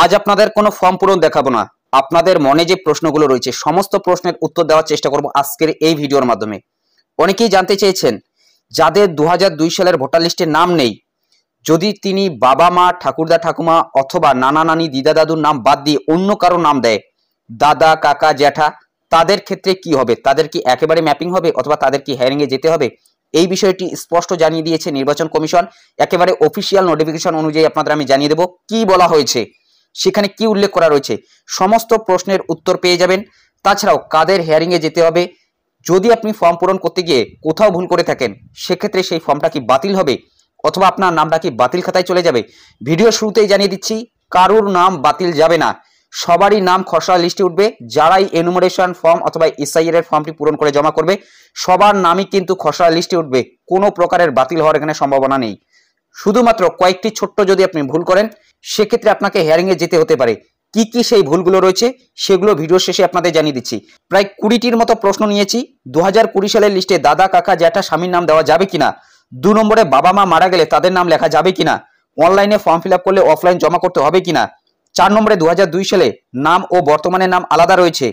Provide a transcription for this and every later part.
আজ আপনাদের কোনো ফর্ম পূরণ দেখাবো না, আপনাদের মনে যে প্রশ্নগুলো রয়েছে সমস্ত প্রশ্নের উত্তর দেওয়ার চেষ্টা করব আজকের এই ভিডিওর মাধ্যমে। অনেকেই জানতে চেয়েছেন যাদের 2002 সালের ভোটার লিস্টে নাম নেই, যদি তিনি বাবা মা ঠাকুরদা ঠাকুমা অথবা নানা নানি দিদা দাদুর নাম বাদ দিয়ে অন্য কারো নাম দেয়, দাদা কাকা জ্যাঠা, তাদের ক্ষেত্রে কি হবে? তাদের কি একেবারে ম্যাপিং হবে অথবা তাদের কি হেয়ারিং এ যেতে হবে? এই বিষয়টি স্পষ্ট জানিয়ে দিয়েছে নির্বাচন কমিশন। একেবারে অফিসিয়াল নোটিফিকেশন অনুযায়ী আপনাদের আমি জানিয়ে দেব কি বলা হয়েছে, সেখানে কি উল্লেখ করা রয়েছে, সমস্ত প্রশ্নের উত্তর পেয়ে যাবেন। তাছাড়াও কাদের হেয়ারিং এ যেতে হবে, যদি আপনি ফর্ম পূরণ করতে গিয়ে কোথাও ভুল করে থাকেন সেক্ষেত্রে সেই ফর্মটা কি বাতিল হবে অথবা আপনার নামটা কি বাতিল খাতায় চলে যাবে। ভিডিও শুরুতেই জানিয়ে দিচ্ছি, কারুর নাম বাতিল যাবে না, সবারই নাম খসড়া লিস্টে উঠবে। যারাই এনুমারেশন ফর্ম অথবা এসআইআর এর ফর্মটি পূরণ করে জমা করবে সবার নামই কিন্তু খসড়া লিস্টে উঠবে, কোনো প্রকারের বাতিল হওয়ার এখানে সম্ভাবনা নেই। শুধুমাত্র কয়েকটি ছোট্ট যদি আপনি ভুল করেন সেক্ষেত্রে আপনাকে হেয়ারিং এ যেতে হতে পারে। কি কি সেই ভুলগুলো রয়েছে সেগুলো ভিডিও শেষে আপনাদের জানিয়ে দিচ্ছি। প্রায় 20টির মতো প্রশ্ন নিয়েছি। 2020 সালের লিস্টে দাদা কাকা জ্যাঠা স্বামীর নাম দেওয়া যাবে কিনা, 2 নম্বরে বাবা মা মারা গেলে তাদের নাম লেখা যাবে কিনা, অনলাইনে ফর্ম ফিল আপ করলে অফলাইন জমা করতে হবে কিনা, 4 নম্বরে 2002 সালে নাম ও বর্তমানে নাম আলাদা রয়েছে,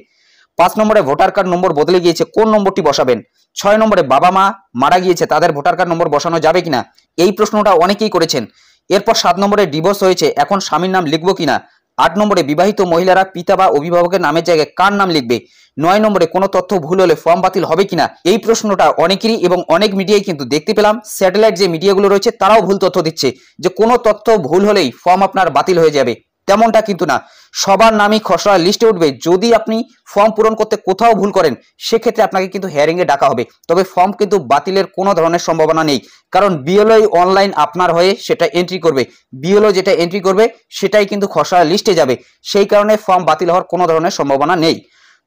5 নম্বরে ভোটার কার্ড নম্বর বদলে গিয়েছে, কোন নম্বরটি বসাবেন, 6 নম্বরে বাবা মা মারা গিয়েছে তাদের ভোটার কার্ড নম্বর বসানো যাবে কিনা, এই প্রশ্নটা অনেকেই করেছেন। এরপর 7 নম্বরে ডিভোর্স হয়েছে এখন স্বামীর নাম লিখবো কিনা, 8 নম্বরে বিবাহিত মহিলারা পিতা বা অভিভাবকের নামের জায়গায় কার নাম লিখবে, 9 নম্বরে কোনো তথ্য ভুল হলে ফর্ম বাতিল হবে কিনা। এই প্রশ্নটা অনেকেরই এবং অনেক মিডিয়ায় কিন্তু দেখতে পেলাম, স্যাটেলাইট যে মিডিয়াগুলো রয়েছে তারাও ভুল তথ্য দিচ্ছে যে কোনো তথ্য ভুল হলেই ফর্ম আপনার বাতিল হয়ে যাবে। তেমনটা কিন্তু না, সবার নামই খসড়া লিস্টে উঠবে। যদি আপনি ফর্ম পূরণ করতে কোথাও ভুল করেন সেক্ষেত্রে আপনাকে কিন্তু হেয়ারিং এ ডাকা হবে, তবে ফর্ম কিন্তু বাতিলের কোনো ধরনের সম্ভাবনা নেই, কারণ বিএলও অনলাইন আপনার হয়ে সেটা এন্ট্রি করবে, বিএলও যেটা এন্ট্রি করবে সেটাই কিন্তু খসড়া লিস্টে যাবে, সেই কারণে ফর্ম বাতিল হওয়ার কোনো ধরনের সম্ভাবনা নেই।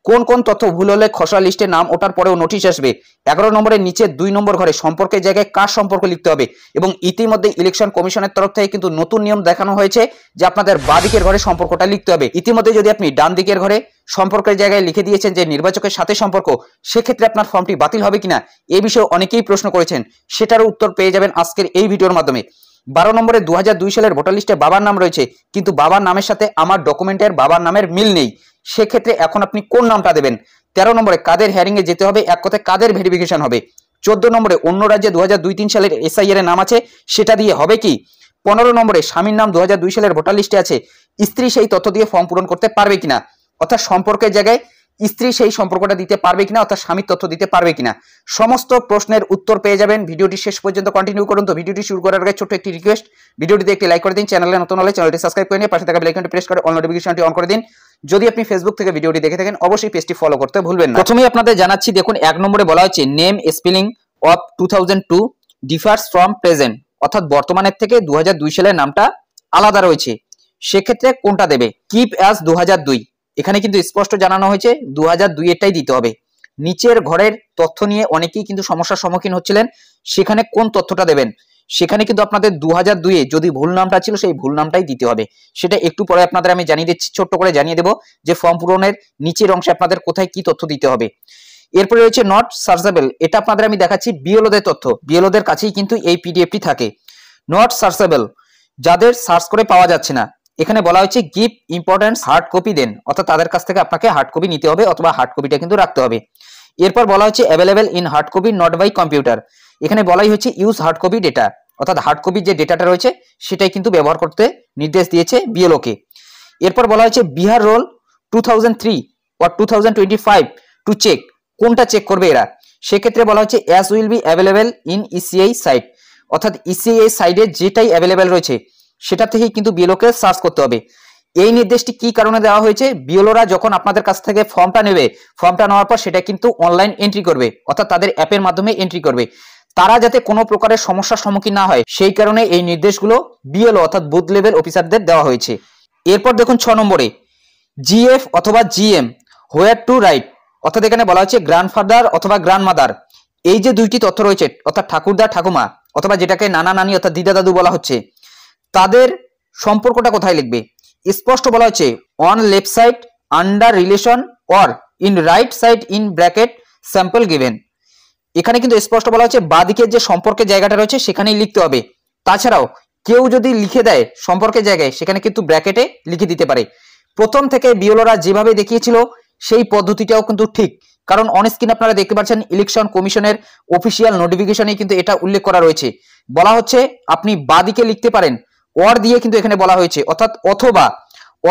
কোন কোন তথ্য ভুল হলে খসড়া লিস্টে নাম ওঠার পরেও নোটিশ আসবে, 11 নম্বরের নিচে 2 নম্বর ঘরে সম্পর্কের জায়গায় কার সম্পর্ক লিখতে হবে, এবং ইতিমধ্যে ইলেকশন কমিশনের তরফ থেকে কিন্তু নতুন নিয়ম দেখানো হয়েছে যে আপনাদের বাঁ দিকের ঘরে সম্পর্কটা লিখতে হবে। ইতিমধ্যে যদি আপনি ডান দিকের ঘরে সম্পর্কের জায়গায় লিখে দিয়েছেন যে নির্বাচকের সাথে সম্পর্ক, সেক্ষেত্রে আপনার ফর্মটি বাতিল হবে কিনা এই বিষয়ে অনেকেই প্রশ্ন করেছেন, সেটারও উত্তর পেয়ে যাবেন আজকের এই ভিডিওর মাধ্যমে। 12 নম্বরে 2002 সালের ভোটার লিস্টে বাবার নাম রয়েছে কিন্তু বাবার নামের সাথে আমার ডকুমেন্টের বাবার নামের মিল নেই, সেক্ষেত্রে এখন আপনি কোন নামটা দেবেন। 13 নম্বরে কাদের হেয়ারিং এ যেতে হবে, এক কথায় কাদের ভেরিফিকেশন হবে। 14 নম্বরে অন্য রাজ্যে 2002-3 সালের এসআইআর এর নাম আছে সেটা দিয়ে হবে কি। 15 নম্বরে স্বামীর নাম 2002 সালের ভোটার লিস্টে আছে, স্ত্রী সেই তথ্য দিয়ে ফর্ম পূরণ করতে পারবে কিনা, অর্থাৎ সম্পর্কের জায়গায় স্ত্রী সেই সম্পর্কটা দিতে পারবে কিনা, অর্থাৎ স্বামীর তথ্য দিতে পারবে কিনা। সমস্ত প্রশ্নের উত্তর পেয়ে যাবেন। ভিডিওটি শেষ পর্যন্ত কন্টিনিউ করুন। তো ভিডিওটি শুরু করার আগে ছোট্ট একটি রিকোয়েস্ট, ভিডিওটিতে একটি লাইক করে দিন, চ্যানেলে নতুন হলে চ্যানেলটি সাবস্ক্রাইব করে নিয়ে পাশে থাকা বেল আইকনটি প্রেস করে অল নোটিফিকেশনটি অন করে দিন। যদি আপনি ফেসবুক থেকে ভিডিওটি দেখে থাকেন অবশ্যই পেজটি ফলো করতে ভুলবেন না। প্রথমেই আপনাদের জানাচ্ছি, দেখুন 1 নম্বরে বলা হচ্ছে name spelling of 2002 differs from present, অর্থাৎ বর্তমানের থেকে 2002 সালের নামটা আলাদা রয়েছে, সেক্ষেত্রে কোনটা দেবে। কিপ অ্যাজ 2002, এখানে কিন্তু স্পষ্ট জানানো হয়েছে 2002 এরটাই দিতে হবে। নিচের ঘরের তথ্য নিয়ে অনেকেই কিন্তু সমস্যার সম্মুখীন হচ্ছিলেন, সেখানে কোন তথ্যটা দেবেন, সেখানে কিন্তু আপনাদের 2002 এ যদি ভুল নামটা ছিল সেই ভুল নামটাই দিতে হবে। সেটা একটু পরে আপনাদের আমি জানিয়ে দিচ্ছি, ছোট্ট করে জানিয়ে দেবো যে ফর্ম পূরণের নিচের অংশে আপনাদের কোথায় কি তথ্য দিতে হবে। এরপরে রয়েছে নট সার্চেবল, এটা আপনাদের আমি দেখাচ্ছি বিএলওদের তথ্য, বিএলওদের কাছেই কিন্তু এই পিডিএফটি থাকে। নট সার্চেবল, যাদের সার্চ করে পাওয়া যাচ্ছে না, এখানে বলা হয়েছে গিভ ইম্পর্টেন্স হার্ড কপি দেন, অর্থাৎ তাদের কাছ থেকে আপনাকে হার্ড কপি নিতে হবে অথবা হার্ড কপিটা কিন্তু রাখতে হবে। এরপর বলা হচ্ছে available in hard copy not by computer, এখানে বলাই হচ্ছে ইউজ হার্ড কপি ডেটা, অর্থাৎ হার্ড কপির যে ডেটাটা রয়েছে সেটাই কিন্তু ব্যবহার করতে নির্দেশ দিয়েছে বিএলওকে। এরপর বলা হচ্ছে Bihar roll 2003 or 2025 to check, কোনটা চেক করবে এরা, সেক্ষেত্রে বলা হচ্ছে as will be available in ECI site, অর্থাৎ ইসিআই সাইডে যেটাই অ্যাভেলেবেল রয়েছে সেটা থেকেই কিন্তু বিএলওকে সার্চ করতে হবে। এই নির্দেশটি কি কারণে দেওয়া হয়েছে, বিএলওরা যখন আপনাদের কাছ থেকে ফর্মটা নেবে, ফর্মটা নেওয়ার পর সেটা কিন্তু অনলাইন এন্ট্রি করবে, অর্থাৎ তাদের অ্যাপের মাধ্যমে এন্ট্রি করবে, তারা যাতে কোনো প্রকারের সমস্যার সম্মুখীন না হয় সেই কারণে এই নির্দেশগুলো বিএলও অর্থাৎ বুথ লেভেল অফিসারদের দেওয়া হয়েছে। এরপর দেখুন 6 নম্বরে জিএফ অথবা জিএম হোয়ার টু রাইট, অর্থাৎ এখানে বলা হচ্ছে গ্র্যান্ডফাদার অথবা গ্র্যান্ডমাদার, এই যে দুইটি তথ্য রয়েছে অর্থাৎ ঠাকুরদা ঠাকুমা অথবা যেটাকে নানা নানি অর্থাৎ দিদা দাদু বলা হচ্ছে, তাদের সম্পর্কটা কোথায় লিখবে। স্পষ্ট বলা হচ্ছে on left side under relation or in right side in bracket sample given, এখানে কিন্তু স্পষ্ট বলা হচ্ছে বাঁ দিকের যে সম্পর্কের জায়গাটা রয়েছে সেখানেই লিখতে হবে। তাছাড়াও কেউ যদি লিখে দেয় সম্পর্কের জায়গায়, সেখানে কিন্তু ব্র্যাকেটে লিখে দিতে পারে। প্রথম থেকে বিএলওরা যেভাবে দেখিয়েছিল সেই পদ্ধতিটাও কিন্তু ঠিক, কারণ অন স্ক্রিন আপনারা দেখতে পাচ্ছেন ইলেকশন কমিশনের অফিসিয়াল নোটিফিকেশনে কিন্তু এটা উল্লেখ করা রয়েছে। বলা হচ্ছে আপনি বাদিকে লিখতে পারেন, অর দিয়ে কিন্তু এখানে বলা হয়েছে, অর্থাৎ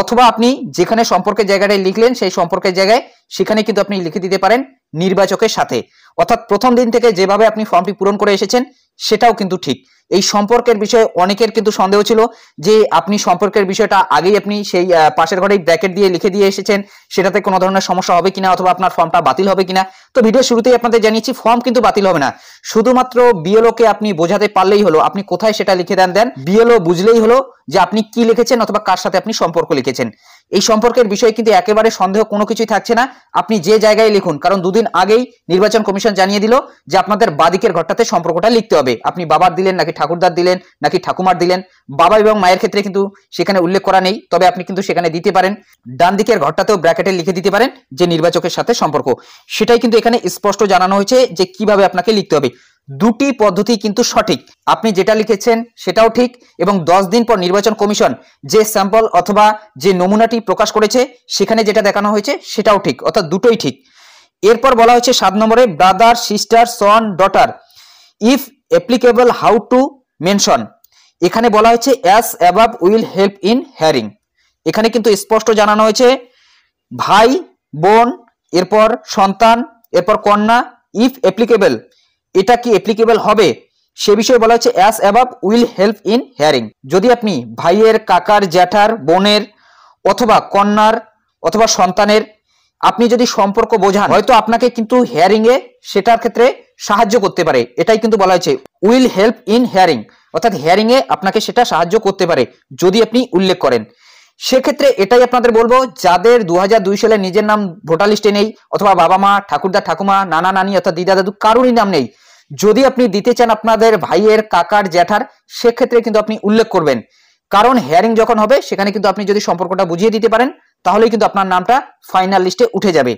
অথবা আপনি যেখানে সম্পর্কের জায়গাটায় লিখলেন সেই সম্পর্কের জায়গায় সেখানে কিন্তু আপনি লিখে দিতে পারেন নির্বাচকের সাথে। অর্থাৎ প্রথম দিন থেকে যেভাবে আপনি ফর্মটি পূরণ করে এসেছেন সেটাও কিন্তু ঠিক। এই সম্পর্কের বিষয়ে অনেকের কিন্তু সন্দেহ ছিল যে আপনি সম্পর্কের বিষয়টা আগেই আপনি সেই পাশের ঘরেই ব্র্যাকেট দিয়ে লিখে দিয়ে এসেছেন, সেটাতে কোনো ধরনের সমস্যা হবে কিনা অথবা আপনার ফর্মটা বাতিল হবে কিনা। তো ভিডিও শুরুতেই আপনাদের জানিয়েছি ফর্ম কিন্তু বাতিল হবে না, শুধুমাত্র বিএলওকে আপনি বোঝাতে পারলেই হলো আপনি কোথায় সেটা লিখে দেন বিএলও বুঝলেই হলো যে আপনি কি লিখেছেন অথবা কার সাথে আপনি সম্পর্ক লিখেছেন। এই সম্পর্কের বিষয়ে কিন্তু একেবারে সন্দেহ কোনো কিছুই থাকছে না, আপনি যে জায়গায় লিখুন, কারণ দুদিন আগেই নির্বাচন কমিশন জানিয়ে দিল যে আপনাদের বাদিকের ঘরটাতে সম্পর্কটা লিখতে হবে। আপনি বাবার দিলেন নাকি ঠাকুরদার দিলেন নাকি ঠাকুমার দিলেন, বাবা এবং মায়ের ক্ষেত্রে কিন্তু সেখানে উল্লেখ করা নেই, তবে আপনি কিন্তু সেখানে দিতে পারেন। ডান দিকের ঘরটাতেও ব্র্যাকেটে লিখে দিতে পারেন যে নির্বাচকের সাথে সম্পর্ক, সেটাই কিন্তু এখানে স্পষ্ট জানানো হয়েছে যে কিভাবে আপনাকে লিখতে হবে। দুটি পদ্ধতি কিন্তু সঠিক, আপনি যেটা লিখেছেন সেটাও ঠিক, এবং 10 দিন পর নির্বাচন কমিশন যে স্যাম্পল অথবা যে নমুনাটি প্রকাশ করেছে সেখানে যেটা দেখানো হয়েছে সেটাও ঠিক, অর্থাৎ দুটোই ঠিক। এরপর বলা হয়েছে 7 নম্বরে brother sister son daughter if applicable how to mention. এখানে বলা হয়েছে as above will help in hearing. এখানে কিন্তু স্পষ্ট জানানো হয়েছে ভাই বোন, এরপর সন্তান, এরপর কন্যা, ইফ অ্যাপ্লিকেবল, এটা কি অ্যাপ্লিকেবল হবে সে বিষয়ে বলা হচ্ছে as above will help in hearing. যদি আপনি ভাইয়ের, কাকার, জ্যাঠার, বোনের অথবা কন্যার অথবা সন্তানের আপনি যদি সম্পর্ক বোঝান, হয়তো আপনাকে কিন্তু হেয়ারিং এ সেটার ক্ষেত্রে সাহায্য করতে পারে, এটাই কিন্তু বলা হয়েছে উইল হেল্প ইন হেয়ারিং, অর্থাৎ হেয়ারিং এ আপনাকে সেটা সাহায্য করতে পারে যদি আপনি উল্লেখ করেন। সেক্ষেত্রে এটাই আপনাদের বলবো, যাদের 2002 সালে নিজের নাম ভোটার লিস্টে নেই অথবা বাবা মা, ঠাকুরদা ঠাকুমা, নানা নানি অর্থাৎ দিদা দাদু কারোরই নাম নেই, যদি আপনি দিতে চান আপনাদের ভাইয়ের, কাকার, জ্যাঠার, সেক্ষেত্রে কিন্তু আপনি উল্লেখ করবেন, কারণ হেয়ারিং যখন হবে সেখানে কিন্তু আপনি যদি সম্পর্কটা বুঝিয়ে দিতে পারেন তাহলেই কিন্তু আপনার নামটা ফাইনাল লিস্টে উঠে যাবে।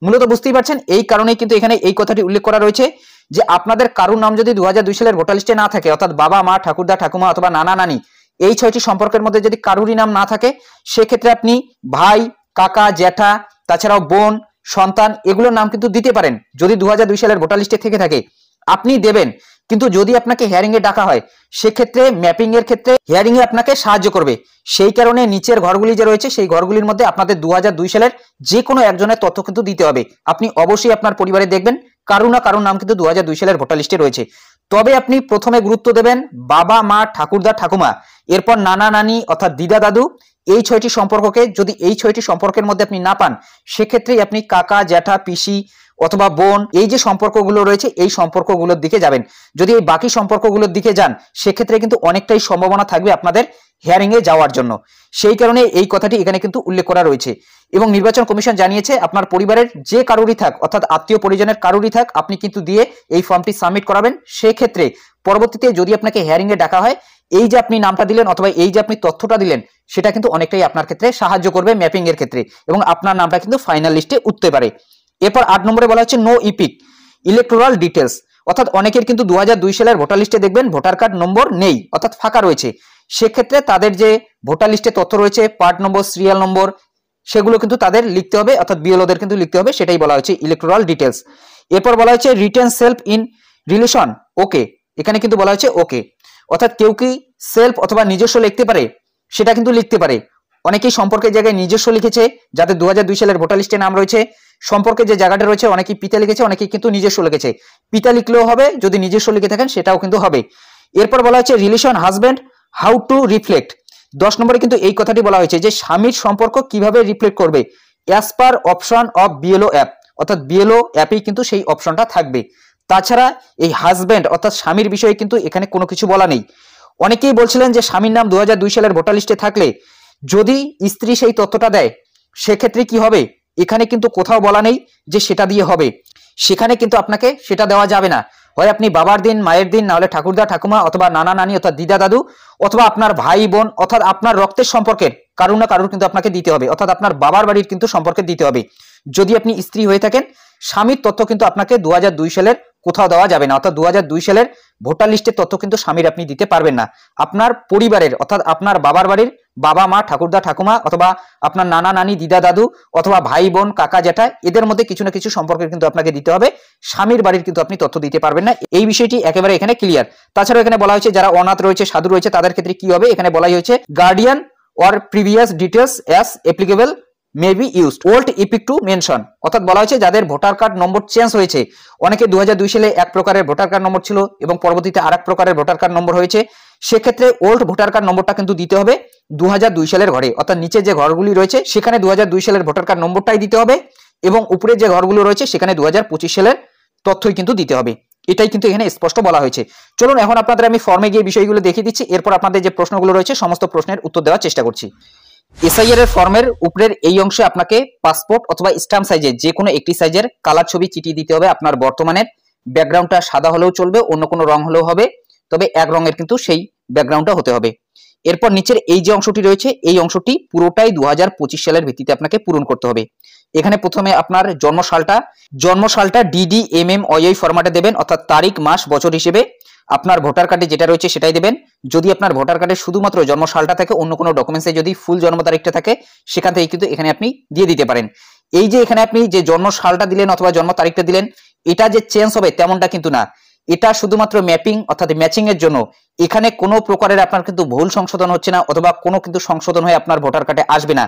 মূলত বুঝতেই পারছেন এই কারণেই কিন্তু এখানে এই কথাটি উল্লেখ করা রয়েছে যে আপনাদের কারোর নাম যদি 2002 সালের ভোটার লিস্টে না থাকে, অর্থাৎ বাবা মা, ঠাকুরদা ঠাকুমা অথবা নানা নানি, এই 6টি সম্পর্কের মধ্যে যদি কারোরই নাম না থাকে, সেক্ষেত্রে আপনি ভাই, কাকা, জ্যাঠা, তাছাড়াও বোন, সন্তান এগুলোর নাম কিন্তু দিতে পারেন। যদি 2002 সালের ভোটার লিস্টে থেকে থাকে আপনি দেবেন, কিন্তু যদি আপনাকে হেয়ারিং এ ডাকা হয় সেক্ষেত্রে ম্যাপিং এর ক্ষেত্রে হেয়ারিং এ আপনাকে সাহায্য করবে। সেই কারণে নিচের ঘরগুলি যে রয়েছে সেই ঘরগুলির মধ্যে আপনাদের 2002 সালের যে কোনো একজনের তথ্য কিন্তু দিতে হবে। আপনি অবশ্যই আপনার পরিবারে দেখবেন কারো না কারোর নাম কিন্তু 2002 সালের ভোটার লিস্টে রয়েছে। তবে আপনি প্রথমে গুরুত্ব দেবেন বাবা মা, ঠাকুরদা ঠাকুমা, এরপর নানা নানি অর্থাৎ দিদা দাদু, এই 6টি সম্পর্ককে যদি এই 6টি সম্পর্কের মধ্যে আপনি না পান, সেক্ষেত্রেই আপনি কাকা, জ্যাঠা, পিসি অথবা বোন, এই যে সম্পর্কগুলো রয়েছে এই সম্পর্কগুলোর দিকে যাবেন। যদি এই বাকি সম্পর্কগুলোর দিকে যান সেক্ষেত্রে কিন্তু অনেকটাই সম্ভাবনা থাকবে আপনাদের হেয়ারিং এ যাওয়ার জন্য। সেই কারণে এই কথাটি এখানে কিন্তু উল্লেখ করা রয়েছে। এবং নির্বাচন কমিশন জানিয়েছে আপনার পরিবারের যে কারোরই থাক, অর্থাৎ আত্মীয় পরিজনের কারোরই থাক, আপনি কিন্তু দিয়ে এই ফর্মটি সাবমিট করাবেন। সেক্ষেত্রে পরবর্তীতে যদি আপনাকে হেয়ারিং এ ডাকা হয়, এই যে আপনি নামটা দিলেন অথবা এই যে আপনি তথ্যটা দিলেন সেটা কিন্তু অনেকটাই আপনার ক্ষেত্রে সাহায্য করবে ম্যাপিং এর ক্ষেত্রে, এবং আপনার নামটা কিন্তু ফাইনাল লিস্টে উঠতে পারে। এরপর 8 নম্বরে বলা হচ্ছে নো ইপিক ইলেকটোরাল ডিটেলস, অর্থাৎ অনেকের কিন্তু 2002 সালের ভোটার লিস্টে দেখবেন ভোটার কার্ড নম্বর নেই, অর্থাৎ ফাঁকা রয়েছে। সেক্ষেত্রে তাদের যে ভোটার লিস্টে তথ্য রয়েছে, পার্ট নম্বর, সিরিয়াল নম্বর, সেগুলো কিন্তু তাদের লিখতে হবে, অর্থাৎ বিএলওদের কিন্তু লিখতে হবে, সেটাই বলা হচ্ছে ইলেকটোরাল ডিটেলস। এরপর বলা হচ্ছে রিটেন সেলফ ইন রিলেশন ওকে, এখানে কিন্তু বলা হচ্ছে ওকে, অর্থাৎ কেউ কি সেলফ অথবা নিজস্ব লিখতে পারে সেটা কিন্তু লিখতে পারে। অনেকেই সম্পর্কের জায়গায় নিজস্ব লিখেছে, যাদের 2002 সালের ভোটার লিস্টে নাম রয়েছে, সম্পর্কে যে জায়গাটা রয়েছে অনেকেই পিতা লিখেছে, অনেকেই কিন্তু নিজস্ব লিখেছে। পিতা লিখলেও হবে, যদি নিজস্ব লিখে থাকেন সেটাও কিন্তু হবে। এরপর বলা হচ্ছে relation husband how to reflect. 10 নম্বরে কিন্তু এই কথাটি বলা হয়েছে যে স্বামীর সম্পর্ক কিভাবে রিফ্লেক্ট করবে as per option of BLO app, অর্থাৎ বিএলও অ্যাপেই কিন্তু সেই অপশনটা থাকবে। তাছাড়া এই হাজব্যান্ড অর্থাৎ স্বামীর বিষয়ে কিন্তু এখানে কোনো কিছু বলা নেই। অনেকেই বলছিলেন যে স্বামীর নাম 2002 সালের ভোটার লিস্টে থাকলে যদি স্ত্রী সেই তথ্যটা দেয় সেক্ষেত্রে কি হবে, এখানে কিন্তু কোথাও বলা নেই যে সেটা দিয়ে হবে। সেখানে কিন্তু আপনাকে সেটা দেওয়া যাবে না, হয় আপনি বাবার দিন, মায়ের দিন, নাহলে ঠাকুরদা ঠাকুমা অথবা নানা নানি অর্থাৎ দিদা দাদু, অথবা আপনার ভাই বোন অর্থাৎ আপনার রক্তের সম্পর্কের কারুর না কারুর কিন্তু আপনাকে দিতে হবে, অর্থাৎ আপনার বাবার বাড়ির কিন্তু সম্পর্কে দিতে হবে। যদি আপনি স্ত্রী হয়ে থাকেন স্বামীর তথ্য কিন্তু আপনাকে 2002 সালের কোথাও দেওয়া যাবে না। অর্থাৎ 2002 সালের ভোটার লিস্টের তথ্য কিন্তু স্বামীর আপনি দিতে পারবেন না। আপনার পরিবারের অর্থাৎ আপনার বাবার বাড়ির বাবা মা ঠাকুরদা ঠাকুমা অথবা আপনার নানা নানি দিদা দাদু অথবা ভাই বোন কাকা জ্যাঠা এদের মধ্যে কিছু না কিছু সম্পর্কের কিন্তু আপনাকে দিতে হবে। স্বামীর বাড়ির কিন্তু আপনি তথ্য দিতে পারবেন না। এই বিষয়টি একেবারে এখানে ক্লিয়ার। তাছাড়াও এখানে বলা হয়েছে যারা অনাথ রয়েছে সাধু রয়েছে তাদের ক্ষেত্রে কি হবে, এখানে বলাই হয়েছে guardian or previous details as applicable may be used old epic two mention. অর্থাৎ বলা হয়েছে যাদের ভোটার কার্ড নম্বর চেঞ্জ হয়েছে, অনেকে 2002 সালে এক প্রকারের ভোটার কার্ড নম্বর ছিল এবং পরবর্তীতে আরেক প্রকারের ভোটার কার্ড নম্বর হয়েছে, সেক্ষেত্রে ওল্ড ভোটার কার্ড নম্বরটা কিন্তু দিতে হবে 2002 সালের ঘরে। অর্থাৎ নিচে যে ঘরগুলি রয়েছে সেখানে 2002 সালের ভোটার কার্ড নম্বরটাই দিতে হবে এবং উপরে যে ঘরগুলো রয়েছে সেখানে 2025 সালের তথ্যই কিন্তু দিতে হবে। এটাই কিন্তু এখানে স্পষ্ট বলা হয়েছে। চলুন এখন আপনাদের আমি ফর্মে গিয়ে বিষয়গুলো দেখিয়ে দিচ্ছি, এরপর আপনাদের যে প্রশ্নগুলো রয়েছে সমস্ত প্রশ্নের উত্তর দেওয়ার চেষ্টা করছি। এসআইআর এর ফর্মের উপরের এই অংশে আপনাকে পাসপোর্ট অথবা স্ট্যাম্প সাইজের যে কোনো একটি সাইজের কালার ছবি চিটিয়ে দিতে হবে। আপনার বর্তমানের ব্যাকগ্রাউন্ডটা সাদা হলেও চলবে, অন্য কোনো রং হলেও হবে, তবে এক রঙের কিন্তু সেই ব্যাকগ্রাউন্ডটা হতে হবে। এরপর নিচের এই যে অংশটি রয়েছে এই অংশটি পুরোটাই 2025 সালের ভিত্তিতে আপনাকে পূরণ করতে হবে। এখানে প্রথমে আপনার জন্মসালটা DDMMYI ফরম্যাটে দেবেন, অর্থাৎ তারিখ মাস বছর হিসেবে আপনার ভোটার কার্ডে যেটা রয়েছে সেটাই দেবেন। যদি আপনার ভোটার কার্ডে শুধুমাত্র জন্মসালটা থাকে, অন্য কোনো ডকুমেন্টসে যদি ফুল জন্ম তারিখটা থাকে সেখান থেকে কিন্তু এখানে আপনি দিয়ে দিতে পারেন। এই যে এখানে আপনি যে জন্মসালটা দিলেন অথবা জন্ম তারিখটা দিলেন এটা যে চেঞ্জ হবে তেমনটা কিন্তু না, এটা শুধুমাত্র ম্যাপিং অর্থাৎ ম্যাচিং এর জন্য। এখানে কোনো প্রকারের আপনার কিন্তু ভুল সংশোধন হচ্ছে না অথবা কোনো কিন্তু সংশোধন হয়ে আপনার ভোটার কার্ডে আসবে না।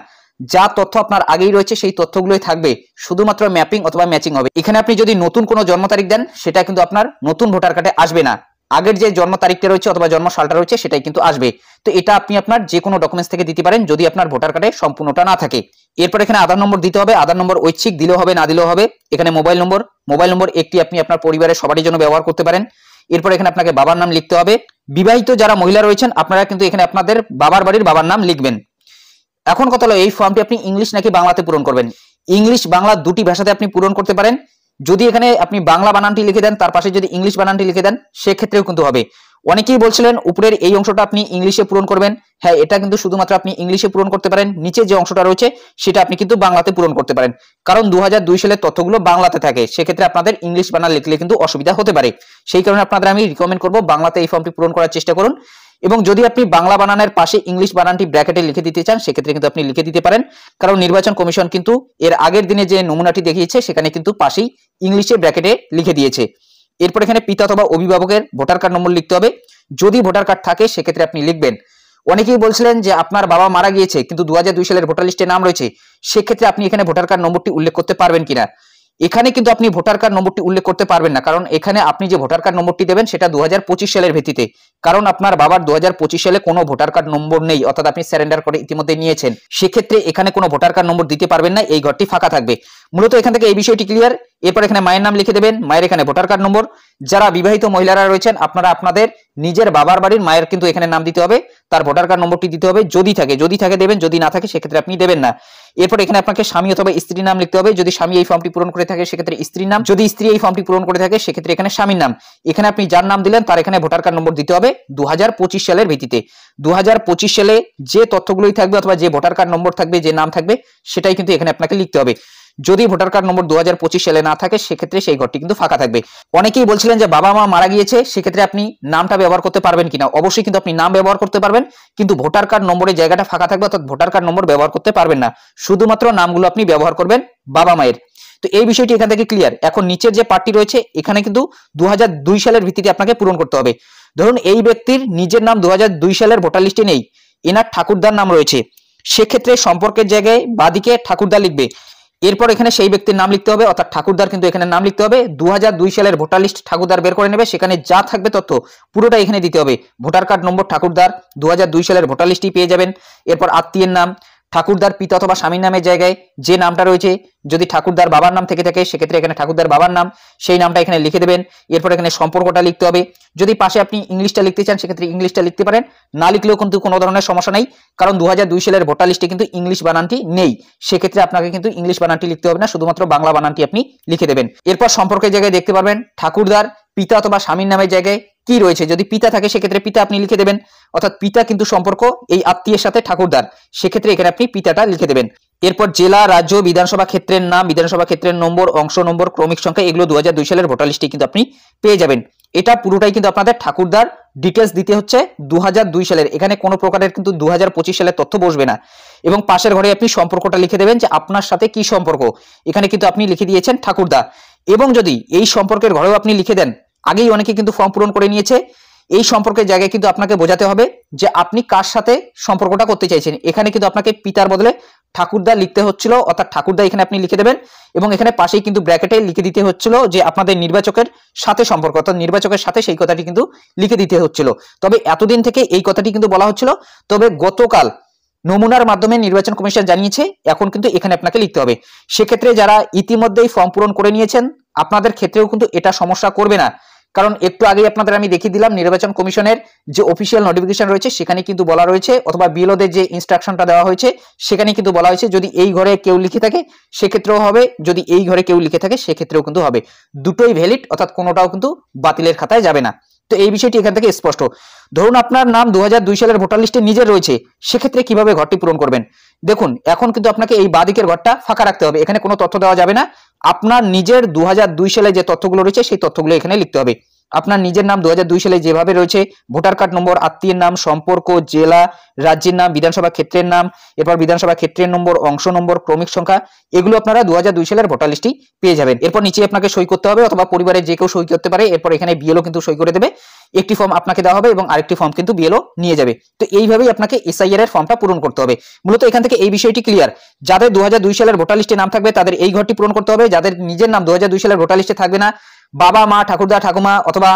যা তথ্য আপনার আগেই রয়েছে সেই তথ্যগুলোই থাকবে, শুধুমাত্র ম্যাপিং অথবা ম্যাচিং হবে। এখানে আপনি যদি নতুন কোনো জন্ম তারিখ দেন সেটা কিন্তু আপনার নতুন ভোটার কার্ডে আসবে না, আগের যে জন্ম তারিখটা রয়েছে অথবা জন্ম সালটা রয়েছে সেটাই কিন্তু আসবে। তো এটা আপনি আপনার যে কোনো ডকুমেন্টস থেকে দিতে পারেন যদি আপনার ভোটার কার্ডে সম্পূর্ণটা না থাকে। এরপর এখানে আধার নম্বর দিতে হবে, আধার নম্বর ঐচ্ছিক দিলেও হবে না দিলেও হবে। এখানে মোবাইল নম্বর একটি আপনি আপনার পরিবারের সবারই জন্য ব্যবহার করতে পারেন। এরপর এখানে আপনাকে বাবার নাম লিখতে হবে। বিবাহিত যারা মহিলা রয়েছেন আপনারা কিন্তু এখানে আপনাদের বাবার বাড়ির বাবার নাম লিখবেন। এখন কথা হলো এই ফর্মটি আপনি ইংলিশ নাকি বাংলাতে পূরণ করবেন। ইংলিশ বাংলা দুটি ভাষাতে আপনি পূরণ করতে পারেন। যদি এখানে আপনি বাংলা বানানটি লিখে দেন তার পাশে যদি ইংলিশ বানানটি লিখে দেন সেক্ষেত্রেও কিন্তু হবে। অনেকেই বলছিলেন উপরের এই অংশটা আপনি ইংলিশে পূরণ করবেন, হ্যাঁ এটা কিন্তু শুধুমাত্র আপনি ইংলিশে পূরণ করতে পারেন। নিচে যে অংশটা রয়েছে সেটা আপনি কিন্তু বাংলাতে পূরণ করতে পারেন, কারণ 2002 সালের তথ্যগুলো বাংলাতে থাকে, সেক্ষেত্রে আপনাদের ইংলিশ বানান লিখলে কিন্তু অসুবিধা হতে পারে। সেই কারণে আপনাদের আমি রিকমেন্ড করবো বাংলাতে এই ফর্মটি পূরণ করার চেষ্টা করুন। এবং যদি আপনি বাংলা বানানের পাশে ইংলিশ বানানটি ব্র্যাকেটে লিখে দিতে চান সেক্ষেত্রে কিন্তু আপনি লিখে দিতে পারেন, কারণ নির্বাচন কমিশন কিন্তু এর আগের দিনে যে নমুনাটি দেখিয়েছে সেখানে কিন্তু পাশেই ইংলিশে ব্র্যাকেটে লিখে দিয়েছে। এরপর এখানে পিতা অথবা অভিভাবকের ভোটার কার্ড নম্বর লিখতে হবে। যদি ভোটার কার্ড থাকে সেক্ষেত্রে আপনি লিখবেন। অনেকেই বলছিলেন যে আপনার বাবা মারা গিয়েছে কিন্তু 2002 সালের ভোটার লিস্টে নাম রয়েছে, সেক্ষেত্রে আপনি এখানে ভোটার কার্ড নম্বরটি উল্লেখ করতে পারবেন কিনা। এখানে কিন্তু আপনি ভোটার কার্ড নম্বরটি উল্লেখ করতে পারবেন না, কারণ এখানে আপনি যে ভোটার কার্ড নম্বরটি দেবেন সেটা 2025 সালের ভিত্তিতে, কারণ আপনার বাবার 2025 সালে কোনো ভোটার কার্ড নম্বর নেই, অর্থাৎ আপনি সারেন্ডার করে ইতিমধ্যে নিয়েছেন। সেক্ষেত্রে এখানে কোনো ভোটার কার্ড নম্বর দিতে পারবেন না, এই ঘরটি ফাঁকা থাকবে। মূলত এখান থেকে এই বিষয়টি ক্লিয়ার। এরপর এখানে মায়ের নাম লিখে দেবেন, মায়ের এখানে ভোটার কার্ড নম্বর। যারা বিবাহিত মহিলারা রয়েছেন আপনারা আপনাদের নিজের বাবার বাড়ির মায়ের কিন্তু এখানে নাম দিতে হবে, তার ভোটার কার্ড নম্বরটি দিতে হবে। যদি থাকে দেবেন, যদি না থাকে সেক্ষেত্রে আপনি দেবেন না। এরপর এখানে আপনাকে স্বামী অথবা স্ত্রীর নাম লিখতে হবে। যদি স্বামী এই ফর্মটি পূরণ করে থাকে সেক্ষেত্রে স্ত্রীর নাম, যদি স্ত্রী এই ফর্মটি পূরণ করে থাকে সেক্ষেত্রে এখানে স্বামীর নাম। এখানে আপনি যার নাম দিলেন তার এখানে ভোটার কার্ড নম্বর দিতে হবে 2025 সালের ভিত্তিতে। 2025 সালে যে তথ্যগুলোই থাকবে অথবা যে ভোটার কার্ড নম্বর থাকবে, যে নাম থাকবে সেটাই কিন্তু এখানে আপনাকে লিখতে হবে। যদি ভোটার কার্ড নম্বর 2025 সালে না থাকে সেক্ষেত্রে সেই ঘরটি কিন্তু ফাঁকা থাকবে। অনেকেই বলছিলেন যে বাবা মা মারা গিয়েছে সেক্ষেত্রে আপনি নামটা ব্যবহার করতে পারবেন কিনা। অবশ্যই কিন্তু আপনি নাম ব্যবহার করতে পারবেন, কিন্তু ভোটার কার্ড নম্বরের জায়গাটা ফাঁকা থাকবে, অর্থাৎ ভোটার কার্ড নম্বর ব্যবহার করতে পারবেন না, শুধুমাত্র নামগুলো আপনি ব্যবহার করবেন বাবা মায়ের। তো এই বিষয়টি এখান থেকে ক্লিয়ার। এখন নিচের যে পার্টটি রয়েছে এখানে কিন্তু 2002 সালের ভিত্তিতে আপনাকে পূরণ করতে হবে। ধরুন এই ব্যক্তির নিজের নাম 2002 সালের ভোটার লিস্টে নেই, এনার ঠাকুরদার নাম রয়েছে, সেক্ষেত্রে সম্পর্কের জায়গায় বাদিকে ঠাকুরদা লিখবে। এরপর এখানে সেই ব্যক্তির নাম লিখতে হবে, অর্থাৎ ঠাকুরদার কিন্তু এখানে নাম লিখতে হবে। 2002 সালের ভোটার লিস্ট ঠাকুরদার বের করে নেবে, সেখানে যা থাকবে তথ্য পুরোটা এখানে দিতে হবে। ভোটার কার্ড নম্বর ঠাকুরদার, 2002 সালের ভোটার লিস্টই পেয়ে যাবেন। এরপর আত্মীয়ের নাম, ঠাকুরদার পিতা অথবা স্বামীর নামের জায়গায় যে নামটা রয়েছে, যদি ঠাকুরদার বাবার নাম থেকে থাকে সেক্ষেত্রে এখানে ঠাকুরদার বাবার নাম, সেই নামটা এখানে লিখে দেবেন। এরপর এখানে সম্পর্কটা লিখতে হবে। যদি পাশে আপনি ইংলিশটা লিখতে চান সেক্ষেত্রে ইংলিশটা লিখতে পারেন, না লিখলেও কিন্তু কোনো ধরনের সমস্যা নেই, কারণ 2002 সালের ভোটার লিস্টে কিন্তু ইংলিশ বানানটি নেই, সেক্ষেত্রে আপনাকে কিন্তু ইংলিশ বানানটি লিখতে হবে না, শুধুমাত্র বাংলা বানানটি আপনি লিখে দেবেন। এরপর সম্পর্কের জায়গায় দেখতে পারবেন ঠাকুরদার পিতা অথবা স্বামীর নামের জায়গায় কি রয়েছে, যদি পিতা থাকে সেক্ষেত্রে পিতা আপনি লিখে দেবেন, অর্থাৎ পিতা কিন্তু সম্পর্ক এই আত্মীয়ের সাথে ঠাকুরদার, সেক্ষেত্রে এখানে আপনি পিতাটা লিখে দেবেন। এরপর জেলা, রাজ্য, বিধানসভা ক্ষেত্রের নাম, বিধানসভা ক্ষেত্রের নম্বর, অংশ নম্বর, ক্রমিক সংখ্যা, এগুলো 2002 সালের ভোটার লিস্টে কিন্তু আপনি পেয়ে যাবেন। এটা পুরোটাই কিন্তু আপনাদের ঠাকুরদার ডিটেলস দিতে হচ্ছে 2002 সালের, এখানে কোনো প্রকারের কিন্তু 2025 সালের তথ্য বসবে না। এবং পাশের ঘরে আপনি সম্পর্কটা লিখে দেবেন যে আপনার সাথে কি সম্পর্ক, এখানে কিন্তু আপনি লিখে দিয়েছেন ঠাকুরদা। এবং যদি এই সম্পর্কের ঘরেও আপনি লিখে দেন, আগেই অনেকে কিন্তু ফর্ম পূরণ করে নিয়েছে, এই সম্পর্কের জায়গায় কিন্তু আপনাকে বোঝাতে হবে যে আপনি কার সাথে সম্পর্কটা করতে চাইছেন। এখানে কিন্তু আপনাকে পিতার বদলে ঠাকুরদা লিখতে হচ্ছিল, অর্থাৎ ঠাকুরদা এখানে আপনি লিখে দেবেন। এবং এখানে পাশেই কিন্তু ব্র্যাকেটে লিখে দিতে হচ্ছিল যে আপনাদের নির্বাচকের সাথে সম্পর্ক, অর্থাৎ নির্বাচকের সাথে, সেই কথাটি কিন্তু লিখে দিতে হচ্ছিল। তবে এতদিন থেকে এই কথাটি কিন্তু বলা হচ্ছিল, তবে গতকাল নমুনার মাধ্যমে নির্বাচন কমিশন জানিয়েছে এখন কিন্তু এখানে আপনাকে লিখতে হবে। সেক্ষেত্রে যারা ইতিমধ্যেই ফর্ম পূরণ করে নিয়েছেন আপনাদের ক্ষেত্রেও কিন্তু এটা সমস্যা করবে না, কারণ একটু আগেই আপনাদের আমি দেখিয়ে দিলাম নির্বাচন কমিশনের যে অফিসিয়াল নোটিফিকেশন রয়েছে সেখানে কিন্তু বলা রয়েছে, অথবা বিএলওদের যে ইনস্ট্রাকশনটা দেওয়া হয়েছে সেখানে কিন্তু বলা হয়েছে যদি এই ঘরে কেউ লিখে থাকে সেক্ষেত্রেও হবে, যদি এই ঘরে কেউ লিখে থাকে সেক্ষেত্রেও কিন্তু হবে, দুটোই ভ্যালিড, অর্থাৎ কোনোটাও কিন্তু বাতিলের খাতায় যাবে না। তো এই বিষয়টি এখান থেকে স্পষ্ট। ধরুন আপনার নাম 2002 সালের ভোটার লিস্টে নিজের রয়েছে, সেক্ষেত্রে কিভাবে ঘরটি পূরণ করবেন? দেখুন এখন কিন্তু আপনাকে এই বাদিকের ঘরটা ফাঁকা রাখতে হবে, এখানে কোনো তথ্য দেওয়া যাবে না। আপনার নিজের 2002 সালে যে তথ্যগুলো রয়েছে সেই তথ্যগুলো এখানে লিখতে হবে। আপনার নিজের নাম 2002 সালে যেভাবে রয়েছে, ভোটার কার্ড নম্বর, আত্মীয়ের নাম, সম্পর্ক, জেলা, রাজ্যের নাম, বিধানসভা ক্ষেত্রের নাম, এরপর বিধানসভা ক্ষেত্রের নম্বর, অংশ নম্বর, ক্রমিক সংখ্যা, এগুলো আপনারা 2002 সালের ভোটার লিস্টই পেয়ে যাবেন। এরপর নিচে আপনাকে সই করতে হবে, অথবা পরিবারের যে কেউ সই করতে পারে। এরপর এখানে বিএলও কিন্তু সই করে দেবে, একটি ফর্ম আপনাকে দেওয়া হবে এবং আরেকটি ফর্ম কিন্তু বিএলও নিয়ে যাবে। তো এইভাবেই আপনাকে এসআইআর এর ফর্মটা পূরণ করতে হবে। মূলত এখান থেকে এই বিষয়টি ক্লিয়ার, যাদের 2002 সালের ভোটার লিস্টে নাম থাকবে তাদের এই ঘরটি পূরণ করতে হবে। যাদের নিজের নাম 2002 সালের ভোটার লিস্টে থাকবে না, বাবা মা, ঠাকুরদা ঠাকুমা, অথবা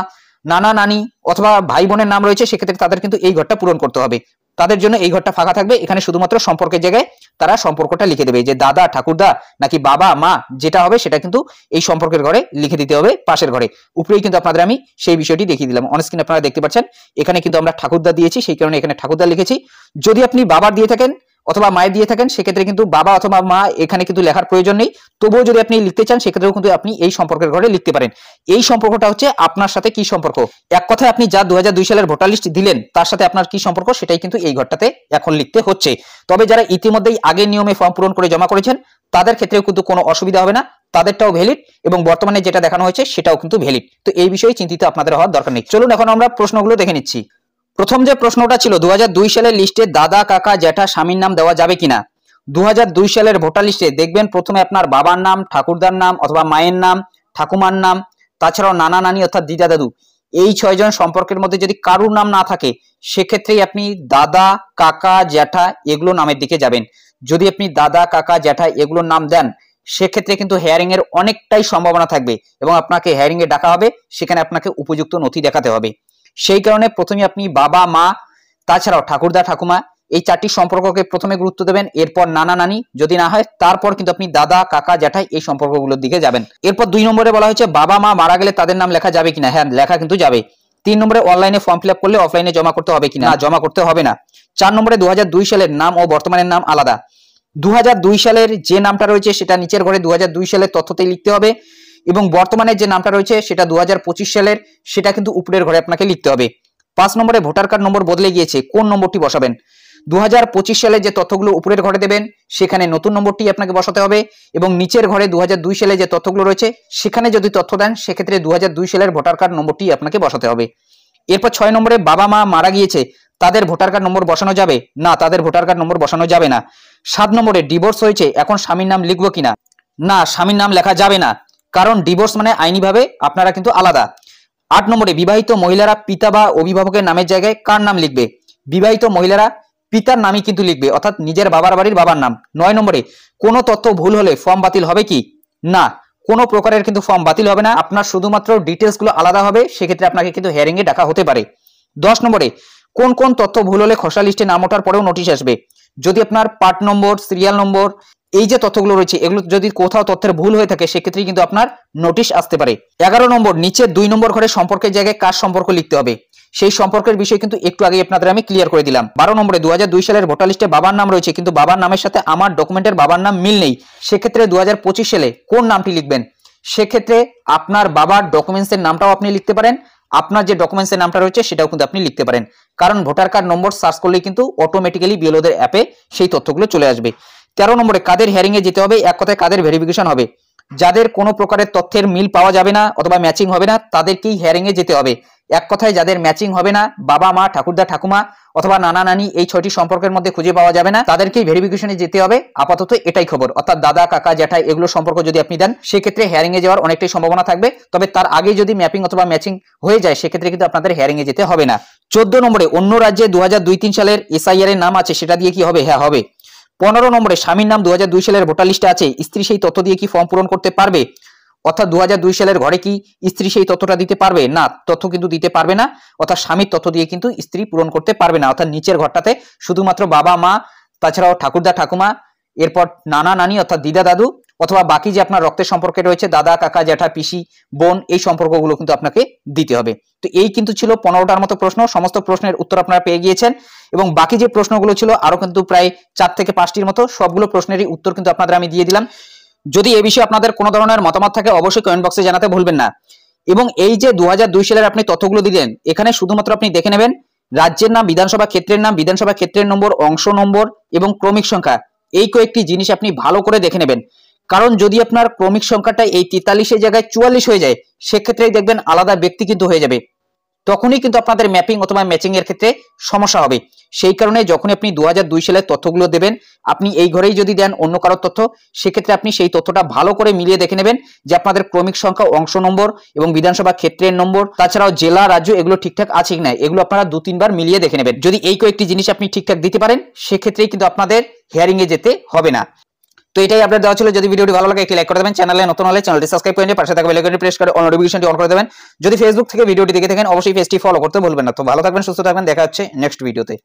নানা নানি, অথবা ভাই বোনের নাম রয়েছে, সেক্ষেত্রে তাদের কিন্তু এই ঘরটা পূরণ করতে হবে। তাদের জন্য এই ঘরটা ফাঁকা থাকবে, এখানে শুধুমাত্র সম্পর্কের জায়গায় তারা সম্পর্কটা লিখে দেবে, যে দাদা, ঠাকুরদা নাকি বাবা মা, যেটা হবে সেটা কিন্তু এই সম্পর্কের ঘরে লিখে দিতে হবে পাশের ঘরে। উপরেই কিন্তু আপনাদের আমি সেই বিষয়টি দেখিয়ে দিলাম, অন স্ক্রিনে আপনারা দেখতে পাচ্ছেন। এখানে কিন্তু আমরা ঠাকুরদা দিয়েছি, সেই কারণে এখানে ঠাকুরদা লিখেছি। যদি আপনি বাবার দিয়ে থাকেন অথবা মায়ের দিয়ে থাকেন সেক্ষেত্রে কিন্তু বাবা অথবা মা এখানে কিন্তু লেখার প্রয়োজন নেই। তবুও যদি আপনি লিখতে চান সেক্ষেত্রেও কিন্তু আপনি এই সম্পর্কের ঘরে লিখতে পারেন। এই সম্পর্কটা হচ্ছে আপনার সাথে কি সম্পর্ক, এক কথায় আপনি যা 2002 সালের ভোটার লিস্ট দিলেন তার সাথে আপনার কি সম্পর্ক সেটাই কিন্তু এই ঘরটাতে এখন লিখতে হচ্ছে। তবে যারা ইতিমধ্যেই আগের নিয়মে ফর্ম পূরণ করে জমা করেছেন তাদের ক্ষেত্রেও কিন্তু কোনো অসুবিধা হবে না, তাদেরটাও ভ্যালিড এবং বর্তমানে যেটা দেখানো হয়েছে সেটাও কিন্তু ভ্যালিড। তো এই বিষয়ে চিন্তিত আপনাদের হওয়ার দরকার নেই। চলুন এখন আমরা প্রশ্নগুলো দেখে নিচ্ছি। প্রথম যে প্রশ্নটা ছিল 2002 সালের লিস্টে দাদা, কাকা, জ্যাঠা, স্বামীর নাম দেওয়া যাবে কিনা। 2002 সালের ভোটার লিস্টে দেখবেন প্রথমে আপনার বাবার নাম, ঠাকুরদার নাম অথবা মায়ের নাম, ঠাকুমার নাম, তাছাড়াও নানা নানি অর্থাৎ দিদা দাদু, এই 6 জন সম্পর্কের মধ্যে যদি কারুর নাম না থাকে সেক্ষেত্রেই আপনি দাদা, কাকা, জ্যাঠা এগুলো নামের দিকে যাবেন। যদি আপনি দাদা, কাকা, জ্যাঠা এগুলোর নাম দেন সেক্ষেত্রে কিন্তু হেয়ারিং এর অনেকটাই সম্ভাবনা থাকবে এবং আপনাকে হেয়ারিং এ ডাকা হবে, সেখানে আপনাকে উপযুক্ত নথি দেখাতে হবে। সেই কারণে প্রথমে আপনি বাবা মা তাছাড়াও ঠাকুরদা ঠাকুমা এই 4টি সম্পর্ককে প্রথমে গুরুত্ব দেবেন, এরপর নানা নানি, যদি না হয় তারপর কিন্তু আপনি দাদা, কাকা, জ্যাঠাই এই সম্পর্কগুলোর দিকে যাবেন। এরপর 2 নম্বরে বলা হয়েছে বাবা মা মারা গেলে তাদের নাম লেখা যাবে কিনা। হ্যাঁ, লেখা কিন্তু যাবে। 3 নম্বরে অনলাইনে ফর্ম ফিল আপ করলে অফলাইনে জমা করতে হবে কিনা। জমা করতে হবে না। 4 নম্বরে 2002 সালের নাম ও বর্তমানের নাম আলাদা। 2002 সালের যে নামটা রয়েছে সেটা নিচের ঘরে 2002 সালের তথ্যতেই লিখতে হবে এবং বর্তমানে যে নামটা রয়েছে সেটা 2025 সালের, সেটা কিন্তু উপরের ঘরে আপনাকে লিখতে হবে। 5 নম্বরে ভোটার কার্ড নম্বর বদলে গিয়েছে, কোন নম্বরটি বসাবেন। 2025 সালে যে তথ্যগুলো উপরের ঘরে দেবেন সেখানে নতুন নম্বরটি আপনাকে বসাতে হবে এবং নিচের ঘরে 2002 সালে যে তথ্যগুলো রয়েছে সেখানে যদি তথ্য দেন সেক্ষেত্রে 2002 সালের ভোটার কার্ড নম্বরটি আপনাকে বসাতে হবে। এরপর 6 নম্বরে বাবা মা মারা গিয়েছে, তাদের ভোটার কার্ড নম্বর বসানো যাবে না, তাদের ভোটার কার্ড নম্বর বসানো যাবে না। 7 নম্বরে ডিভোর্স হয়েছে, এখন স্বামীর নাম লিখবো কিনা। না, স্বামীর নাম লেখা যাবে না, কারণ ডিভোর্স মানে আইনিভাবে আপনারা কিন্তু আলাদা। 8 নম্বরে বিবাহিত মহিলারা পিতা বা অভিভাবকের নামের জায়গায় কার নাম লিখবে। বিবাহিত মহিলারা পিতার নামই কিন্তু লিখবে, অর্থাৎ নিজের বাবার বাড়ির বাবার নাম। 9 নম্বরে কোনো তথ্য ভুল হলে ফর্ম বাতিল হবে কি না, কোনো প্রকারের কিন্তু ফর্ম বাতিল হবে না, আপনার শুধুমাত্র ডিটেলস গুলো আলাদা হবে, সেক্ষেত্রে আপনাকে কিন্তু হিয়ারিং এ ডাকা হতে পারে। 10 নম্বরে কোন কোন তথ্য ভুল হলে খসড়া লিস্টে নাম ওঠার পরেও নোটিশ আসবে। যদি আপনার পার্ট নম্বর, সিরিয়াল নম্বর এই যে তথ্যগুলো রয়েছে এগুলো যদি কোথাও তথ্যের ভুল হয়ে থাকে সেক্ষেত্রে কিন্তু আপনার নোটিশ আসতে পারে। 11 নম্বর নিচে 2 নম্বর ঘরে সম্পর্কের জায়গায় কার সম্পর্ক লিখতে হবে, সেই সম্পর্কের বিষয় কিন্তু একটু আগে আপনাদের আমি ক্লিয়ার করে দিলাম। 12 নম্বরে 2002 সালের ভোটার লিস্টে বাবার নাম রয়েছে কিন্তু বাবার নামের সাথে আমার ডকুমেন্টের বাবার নাম মিল নেই, সেক্ষেত্রে 2025 সালে কোন নামটি লিখবেন। সেক্ষেত্রে আপনার বাবার ডকুমেন্টসের নামটাও আপনি লিখতে পারেন, আপনার যে ডকুমেন্টসের নামটা রয়েছে সেটাও কিন্তু আপনি লিখতে পারেন, কারণ ভোটার কার্ড নম্বর সার্চ করলেই কিন্তু অটোমেটিক্যালি বিএলওদের অ্যাপে সেই তথ্যগুলো চলে আসবে। 13 নম্বরে কাদের হিয়ারিং এ যেতে হবে, এক কথায় কাদের ভেরিফিকেশন হবে, যাদের কোনো প্রকারের তথ্যের মিল পাওয়া যাবে না অথবা ম্যাচিং হবে না তাদেরকেই হিয়ারিং এ যেতে হবে। এক কথায় যাদের ম্যাচিং হবে না, বাবা মা ঠাকুরদা ঠাকুমা অথবা নানা নানি এই 6টি সম্পর্কের মধ্যে খুঁজে পাওয়া যাবে না, তাদেরকেই ভেরিফিকেশনে যেতে হবে। আপাতত এটাই খবর, অর্থাৎ দাদা কাকা জ্যাঠাই এগুলো সম্পর্ক যদি আপনি দেন সেক্ষেত্রে হিয়ারিং এ যাওয়ার অনেকটাই সম্ভাবনা থাকবে। তবে তার আগে যদি ম্যাপিং অথবা ম্যাচিং হয়ে যায় সেক্ষেত্রে কিন্তু আপনাদের হিয়ারিং এ যেতে হবে না। 14 নম্বরে অন্য রাজ্যে 2002-3 সালের এসআইআর এর নাম আছে সেটা দিয়ে কি হবে, হ্যাঁ হবে। 15 নম্বরে স্বামীর নাম 2002 সালের ভোটার লিস্টে আছে, স্ত্রী সেই তথ্য দিয়ে কি ফর্ম পূরণ করতে পারবে, অর্থাৎ 2002 সালের ঘরে কি স্ত্রী সেই তথ্যটা দিতে পারবে না, তথ্য কিন্তু দিতে পারবে না, অর্থাৎ স্বামীর তথ্য দিয়ে কিন্তু স্ত্রী পূরণ করতে পারবে না। অর্থাৎ নিচের ঘরটাতে শুধুমাত্র বাবা মা, তাছাড়াও ঠাকুরদা ঠাকুমা, এরপর নানা নানি অর্থাৎ দিদা দাদু অথবা বাকি যে আপনার রক্তের সম্পর্কে রয়েছে দাদা কাকা জ্যাঠা পিসি বোন, এই সম্পর্কগুলো কিন্তু আপনাকে দিতে হবে। তো এই কিন্তু ছিল 15টার মতো প্রশ্ন, সমস্ত প্রশ্নের উত্তর আপনারা পেয়ে গিয়েছেন এবং বাকি যে প্রশ্নগুলো ছিল আরো কিন্তু প্রায় 4 থেকে 5টির মতো, সবগুলো প্রশ্নেরই উত্তর কিন্তু আপনাদের আমি দিয়ে দিলাম। যদি এই বিষয়ে আপনাদের কোনো ধরনের মতামত থাকে অবশ্যই কমেন্ট বক্সে জানাতে ভুলবেন না। এবং এই যে 2002 সালের আপনি তথ্যগুলো দিলেন, এখানে শুধুমাত্র আপনি দেখে নেবেন রাজ্যের নাম, বিধানসভা ক্ষেত্রের নাম, বিধানসভা ক্ষেত্রের নম্বর, অংশ নম্বর এবং ক্রমিক সংখ্যা, এই কয়েকটি জিনিস আপনি ভালো করে দেখে নেবেন। কারণ যদি আপনার ক্রমিক সংখ্যাটা এই 43-এর জায়গায় 44 হয়ে যায় সেক্ষেত্রেই দেখবেন আলাদা ব্যক্তি কিন্তু হয়ে যাবে, তখনই কিন্তু আপনাদের ম্যাপিং অথবা ম্যাচিং এর ক্ষেত্রে সমস্যা হবে। সেই কারণে যখনই আপনি 2002 সালের তথ্যগুলো দেবেন, আপনি এই ঘরেই যদি দেন অন্য কারোর তথ্য, সেক্ষেত্রে আপনি সেই তথ্যটা ভালো করে মিলিয়ে দেখে নেবেন যে আপনাদের ক্রমিক সংখ্যা, অংশ নম্বর এবং বিধানসভা ক্ষেত্রের নম্বর, তাছাড়াও জেলা রাজ্য এগুলো ঠিকঠাক আছে কিনা, এগুলো আপনারা 2-3 বার মিলিয়ে দেখে নেবেন। যদি এই কয়েকটি জিনিস আপনি ঠিকঠাক দিতে পারেন সেক্ষেত্রেই কিন্তু আপনাদের হিয়ারিং এ যেতে হবে না। তো এটাই আপডেট দেওয়া ছিল। যদি ভিডিওটি ভালো লাগে একটি লাইক করে দেবেন, চ্যানেলে নতুন হলে চ্যানেলটি সাবস্ক্রাইব করে নিয়ে পাশে থাকা বেল আইকনটি প্রেস করে অল নোটিফিকেশনটি অন করে দেবেন। যদি ফেসবুক থেকে ভিডিওটি দেখে থাকেন অবশ্যই পেজটি ফলো করতে ভুলবেন না। তো ভালো থাকবেন, সুস্থ থাকবেন, দেখা হচ্ছে নেক্সট ভিডিওতে।